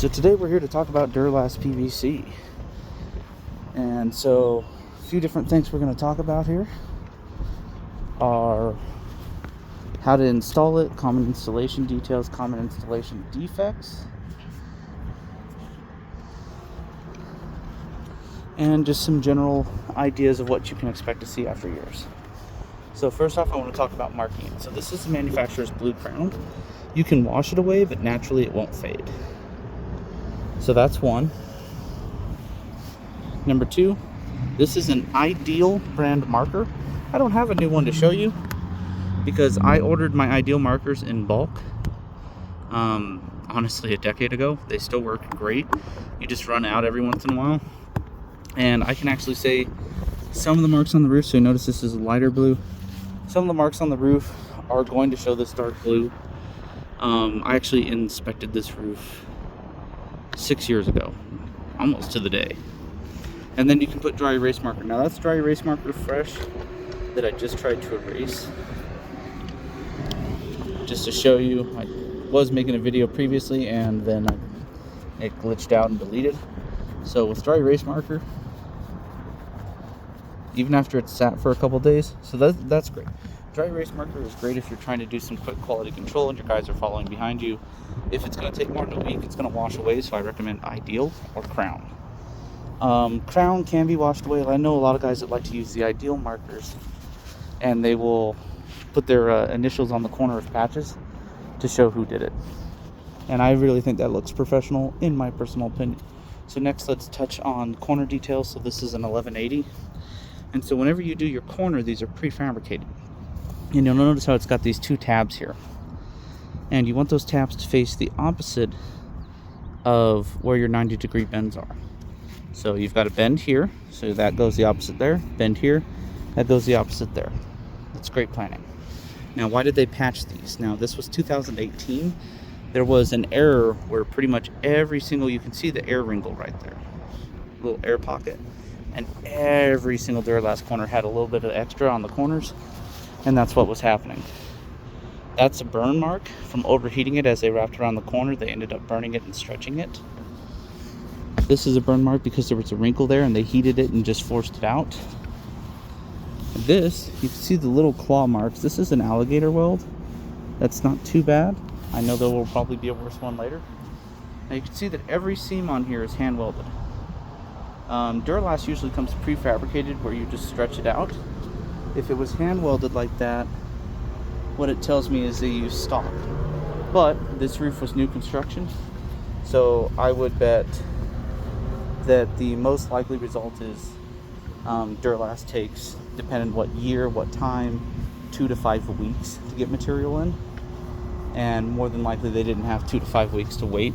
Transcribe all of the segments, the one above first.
So today we're here to talk about DuroLast PVC. And so a few different things we're going to talk about here are how to install it, common installation details, common installation defects, and just some general ideas of what you can expect to see after years. So first off, I want to talk about marking it. So this is the manufacturer's blue crown. You can wash it away, but naturally it won't fade. So that's one. Number two, this is an Ideal brand marker. I don't have a new one to show you because I ordered my Ideal markers in bulk. Honestly, a decade ago. They still work great. You just run out every once in a while. And I can actually say some of the marks on the roof, so you notice this is a lighter blue. Some of the marks on the roof are going to show this dark blue. I actually inspected this roof 6 years ago, almost to the day. And then you can put dry erase marker. Now that's dry erase marker fresh that I just tried to erase. Just to show you, I was making a video previously and then it glitched out and deleted. So with dry erase marker, even after it's sat for a couple days, so that's great. Dry erase marker is great if you're trying to do some quick quality control and your guys are following behind you. If it's going to take more than a week, it's going to wash away, so I recommend Ideal or Crown. Crown can be washed away. I know a lot of guys that like to use the Ideal markers, and they will put their initials on the corner of patches to show who did it. And I really think that looks professional, in my personal opinion. So next, let's touch on corner details. So this is an 1180. And so whenever you do your corner, these are prefabricated. And you'll notice how it's got these two tabs here. And you want those tabs to face the opposite of where your 90-degree bends are. So you've got a bend here, so that goes the opposite there. Bend here, that goes the opposite there. That's great planning. Now, why did they patch these? Now, this was 2018. There was an error where pretty much every single, you can see the air wrinkle right there. Little air pocket. And every single DuroLast corner had a little bit of extra on the corners. And that's what was happening. That's a burn mark from overheating it as they wrapped around the corner. They ended up burning it and stretching it. This is a burn mark because there was a wrinkle there and they heated it and just forced it out. This, you can see the little claw marks. This is an alligator weld. That's not too bad. I know there will probably be a worse one later. Now you can see that every seam on here is hand welded. DuroLast usually comes prefabricated where you just stretch it out. If it was hand welded like that, what it tells me is they use stock. But this roof was new construction, so I would bet that the most likely result is DuroLast takes, depending what year, what time, 2 to 5 weeks to get material in. And more than likely they didn't have 2 to 5 weeks to wait.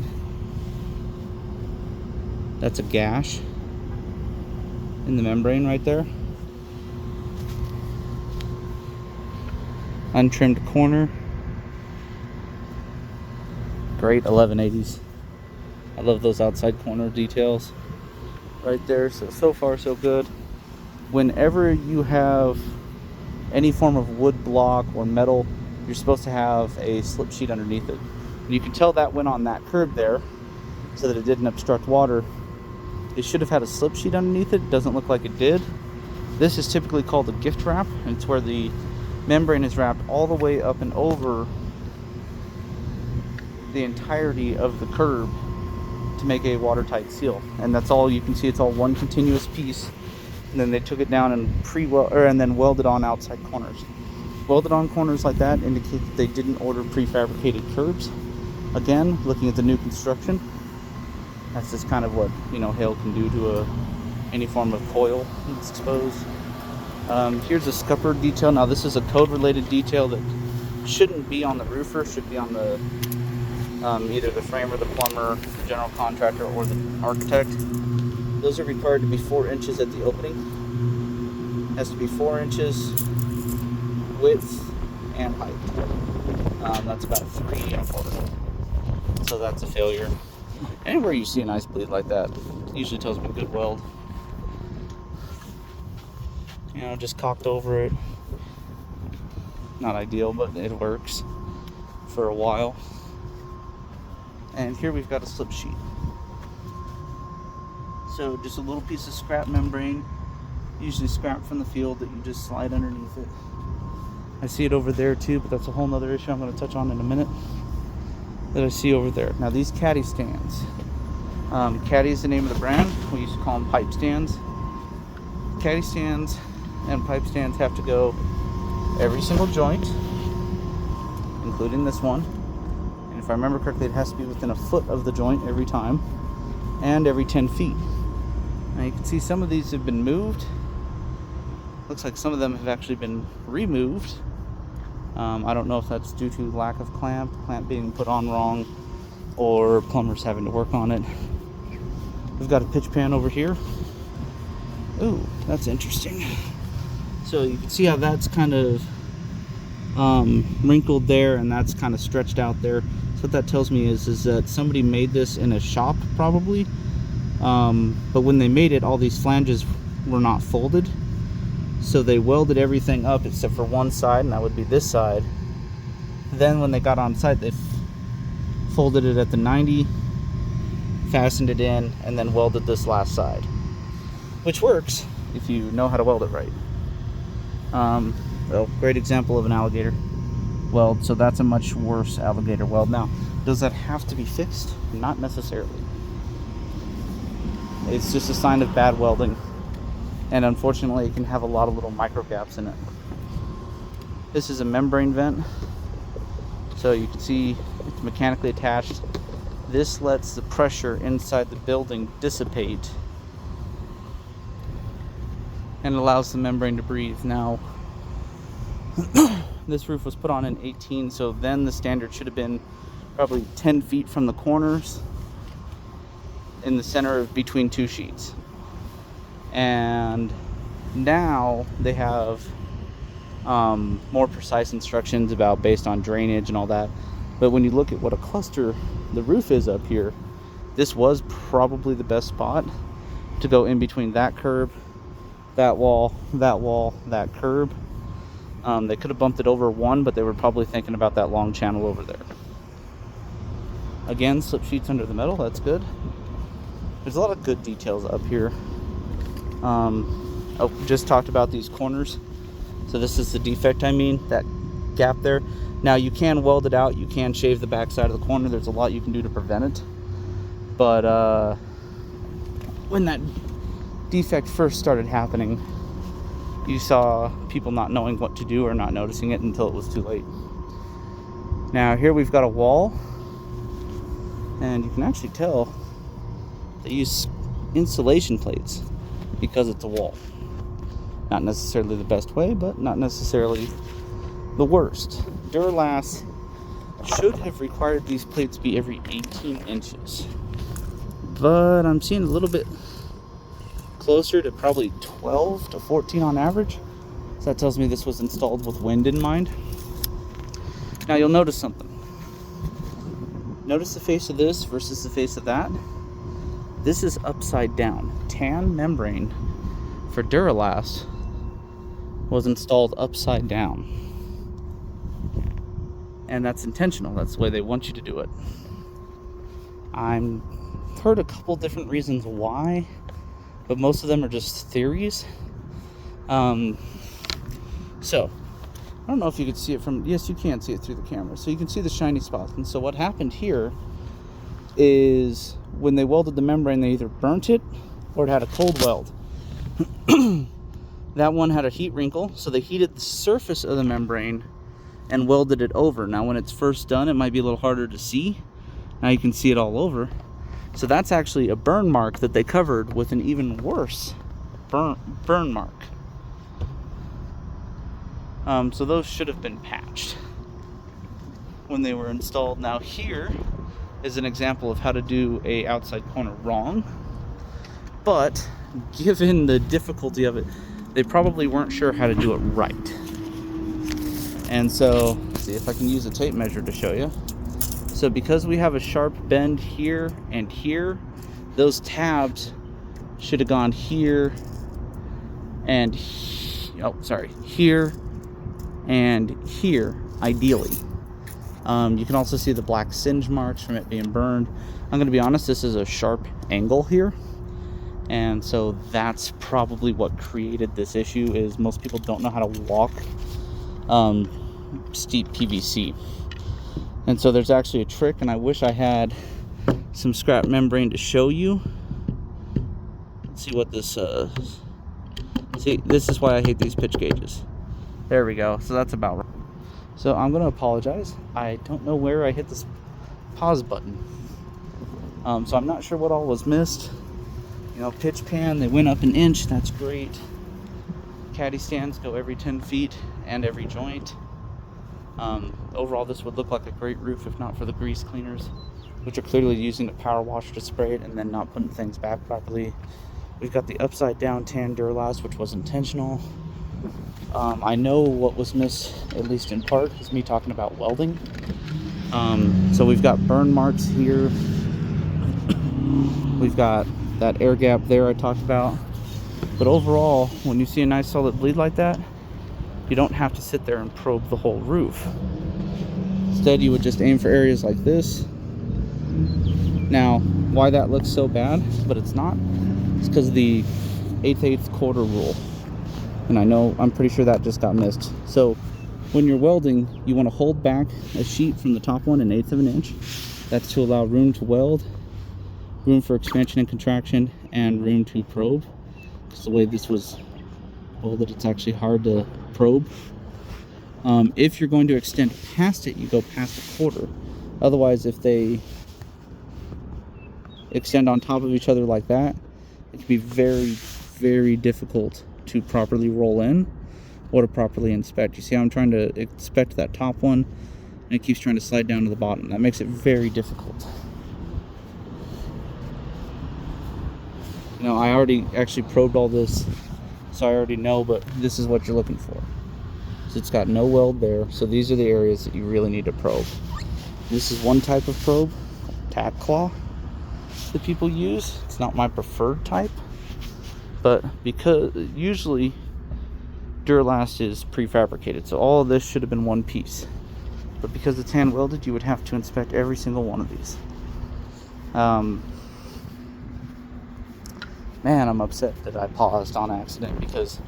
That's a gash in the membrane right there. Untrimmed corner. Great 1180s. I love those outside corner details right there. So far so good. Whenever you have any form of wood block or metal, you're supposed to have a slip sheet underneath it. And you can tell that went on that curb there so that it didn't obstruct water. It should have had a slip sheet underneath it. Doesn't look like it did. This is typically called a gift wrap, and it's where the membrane is wrapped all the way up and over the entirety of the curb to make a watertight seal. And that's all you can see. It's all one continuous piece. And then they took it down and then welded on outside corners. Welded on corners like that indicate that they didn't order prefabricated curbs. Again, looking at the new construction, that's just kind of what, hail can do to any form of coil that's exposed. Here's a scupper detail. Now this is a code-related detail that shouldn't be on the roofer, should be on the either the framer, the plumber, the general contractor, or the architect. Those are required to be 4 inches at the opening. It has to be 4 inches width and height. That's about 3¼ So that's a failure. Anywhere you see a nice bleed like that, it usually tells me good weld. Just caulked over it. Not ideal, but it works for a while. And here we've got a slip sheet. So just a little piece of scrap membrane, usually scrap from the field, that you just slide underneath it. I see it over there too, but that's a whole nother issue I'm going to touch on in a minute, that I see over there. Now these caddy stands. Caddy is the name of the brand. We used to call them pipe stands. Caddy stands and pipe stands have to go every single joint, including this one. And if I remember correctly, it has to be within a foot of the joint every time, and every 10 feet. Now you can see some of these have been moved. Looks like some of them have actually been removed. I don't know if that's due to lack of clamp being put on wrong, or plumbers having to work on it. We've got a pitch pan over here. Ooh, that's interesting. So you can see how that's kind of wrinkled there, and that's kind of stretched out there. So what that tells me is that somebody made this in a shop, probably. But when they made it, all these flanges were not folded. So they welded everything up except for one side, and that would be this side. Then when they got on site, they folded it at the 90, fastened it in, and then welded this last side, which works if you know how to weld it right. Well, great example of an alligator weld. So that's a much worse alligator weld. Now, does that have to be fixed? Not necessarily. It's just a sign of bad welding, and unfortunately it can have a lot of little micro gaps in it. This is a membrane vent, so you can see it's mechanically attached. This lets the pressure inside the building dissipate and allows the membrane to breathe. Now this roof was put on in 18, so then the standard should have been probably 10 feet from the corners in the center of between two sheets. And now they have more precise instructions about based on drainage and all that. But when you look at what a cluster the roof is up here, this was probably the best spot to go in between that curb, that wall, that curb. They could have bumped it over one, but they were probably thinking about that long channel over there. Again, slip sheets under the metal, that's good. There's a lot of good details up here. Just talked about these corners. So this is the defect, that gap there. Now you can weld it out, you can shave the back side of the corner. There's a lot you can do to prevent it. But when that defect first started happening, you saw people not knowing what to do or not noticing it until it was too late. Now here we've got a wall, and you can actually tell they use insulation plates because it's a wall. Not necessarily the best way, but not necessarily the worst. DuroLast should have required these plates be every 18 inches. But I'm seeing a little bit closer to probably 12 to 14 on average. So that tells me this was installed with wind in mind. Now you'll notice something. Notice the face of this versus the face of that. This is upside down. Tan membrane for DuroLast was installed upside down. And that's intentional. That's the way they want you to do it. I've heard a couple different reasons why, but most of them are just theories. So, I don't know if you could see it from, yes, you can see it through the camera. So you can see the shiny spots. And so what happened here is when they welded the membrane, they either burnt it or it had a cold weld. That one had a heat wrinkle, so they heated the surface of the membrane and welded it over. Now when it's first done, it might be a little harder to see. Now you can see it all over. So that's actually a burn mark that they covered with an even worse burn mark. So those should have been patched when they were installed. Now here is an example of how to do a outside corner wrong, but given the difficulty of it, they probably weren't sure how to do it right. And so, let's see if I can use a tape measure to show you. So because we have a sharp bend here and here, those tabs should have gone here and here and here, ideally. You can also see the black singe marks from it being burned. I'm going to be honest, this is a sharp angle here, and so that's probably what created this issue. Is most people don't know how to walk steep PVC, and so there's actually a trick, and I wish I had some scrap membrane to show you. Let's see what this see, this is why I hate these pitch gauges. There we go. So that's about right. So I'm going to apologize. I don't know where I hit this pause button. So I'm not sure what all was missed. You know, pitch pan, they went up an inch. That's great. Caddy stands go every 10 feet and every joint. Overall, this would look like a great roof if not for the grease cleaners, which are clearly using the power washer to spray it and then not putting things back properly. We've got the upside down tan DuroLast, which was intentional. I know what was missed, at least in part, is me talking about welding. So we've got burn marks here. We've got that air gap there I talked about. But overall, when you see a nice solid bleed like that, you don't have to sit there and probe the whole roof. Instead, you would just aim for areas like this. Now, why that looks so bad, but it's not, it's because of the 1/8 quarter rule. And I know, I'm pretty sure that just got missed. So when you're welding, you want to hold back a sheet from the top one 1/8 of an inch. That's to allow room to weld, room for expansion and contraction, and room to probe. Because the way this was welded, it's actually hard to probe. If you're going to extend past it, you go past a quarter. Otherwise, if they extend on top of each other like that, it can be very, very difficult to properly roll in or to properly inspect. You see how I'm trying to inspect that top one, and it keeps trying to slide down to the bottom. That makes it very difficult. You know, I already actually probed all this, so I already know, but this is what you're looking for. So it's got no weld there, so these are the areas that you really need to probe. This is one type of probe, tack claw, that people use. It's not my preferred type, but because usually DuroLast is prefabricated, so all of this should have been one piece. But because it's hand welded, you would have to inspect every single one of these. Man, I'm upset that I paused on accident, because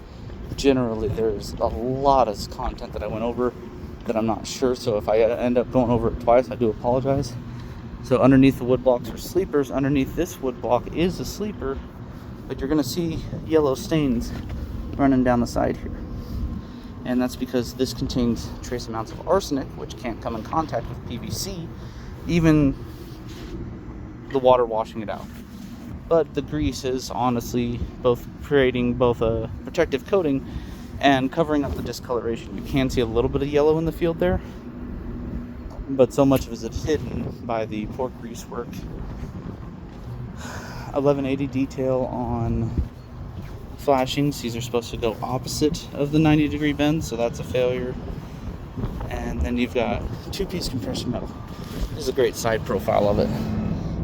generally there's a lot of content that I went over that I'm not sure, so if I end up going over it twice, I do apologize. So underneath the wood blocks are sleepers. Underneath this wood block is a sleeper, but you're going to see yellow stains running down the side here. And that's because this contains trace amounts of arsenic, which can't come in contact with PVC, even the water washing it out. But the grease is honestly both creating both a protective coating and covering up the discoloration. You can see a little bit of yellow in the field there, but so much of it is hidden by the poor grease work. 1180 detail on flashings. These are supposed to go opposite of the 90-degree bend, so that's a failure. And then you've got 2-piece compression metal. This is a great side profile of it.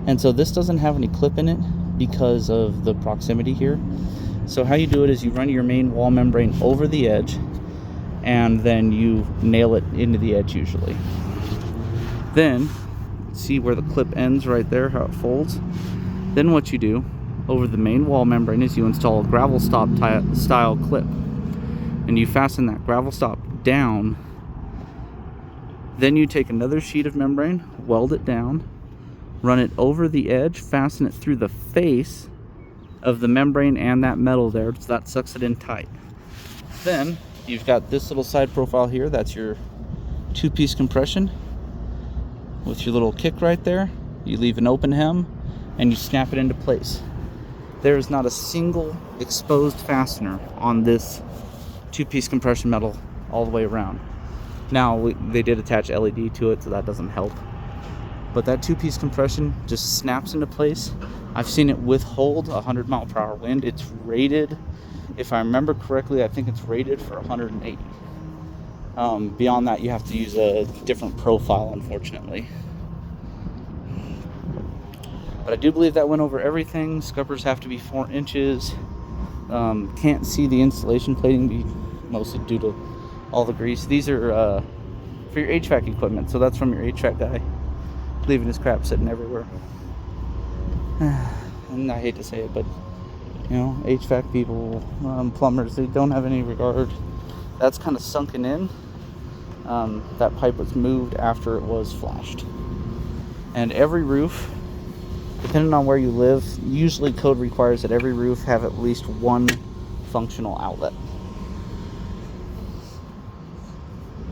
And so this doesn't have any clip in it because of the proximity here. So how you do it is you run your main wall membrane over the edge, and then you nail it into the edge usually. Then, see where the clip ends right there, how it folds? Then what you do over the main wall membrane is you install a gravel stop style clip, and you fasten that gravel stop down. Then you take another sheet of membrane, weld it down, run it over the edge, fasten it through the face of the membrane and that metal there, so that sucks it in tight. Then you've got this little side profile here, that's your 2-piece compression with your little kick right there. You leave an open hem and you snap it into place. There is not a single exposed fastener on this 2-piece compression metal all the way around. Now they did attach LED to it, so that doesn't help. But that 2-piece compression just snaps into place. I've seen it withhold 100-mile-per-hour wind. It's rated, if I remember correctly, I think it's rated for 180. Beyond that, you have to use a different profile, unfortunately. But I do believe that went over everything. Scuppers have to be 4 inches. Can't see the insulation plating, mostly due to all the grease. These are, if for your HVAC equipment. So that's from your HVAC guy leaving his crap sitting everywhere. And I hate to say it, but you know, HVAC people, plumbers, they don't have any regard. That's kind of sunken in. That pipe was moved after it was flashed. And every roof, depending on where you live, usually code requires that every roof have at least one functional outlet.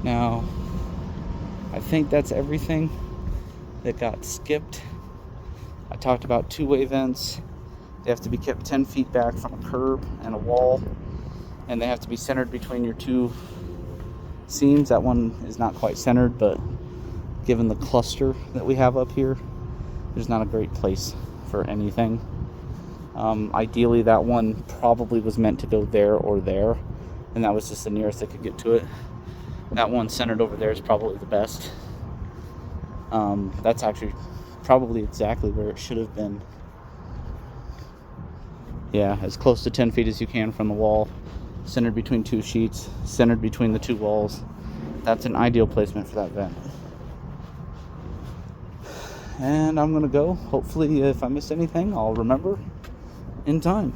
Now, I think that's everything that got skipped. I talked about two-way vents. They have to be kept 10 feet back from a curb and a wall, and they have to be centered between your two seams. That one is not quite centered, but given the cluster that we have up here, there's not a great place for anything. Ideally, that one probably was meant to go there or there, and that was just the nearest I could get to it. That one centered over there is probably the best. That's actually probably exactly where it should have been. Yeah, as close to 10 feet as you can from the wall, centered between two sheets, centered between the two walls. That's an ideal placement for that vent. And I'm gonna go. Hopefully, if I missed anything, I'll remember in time.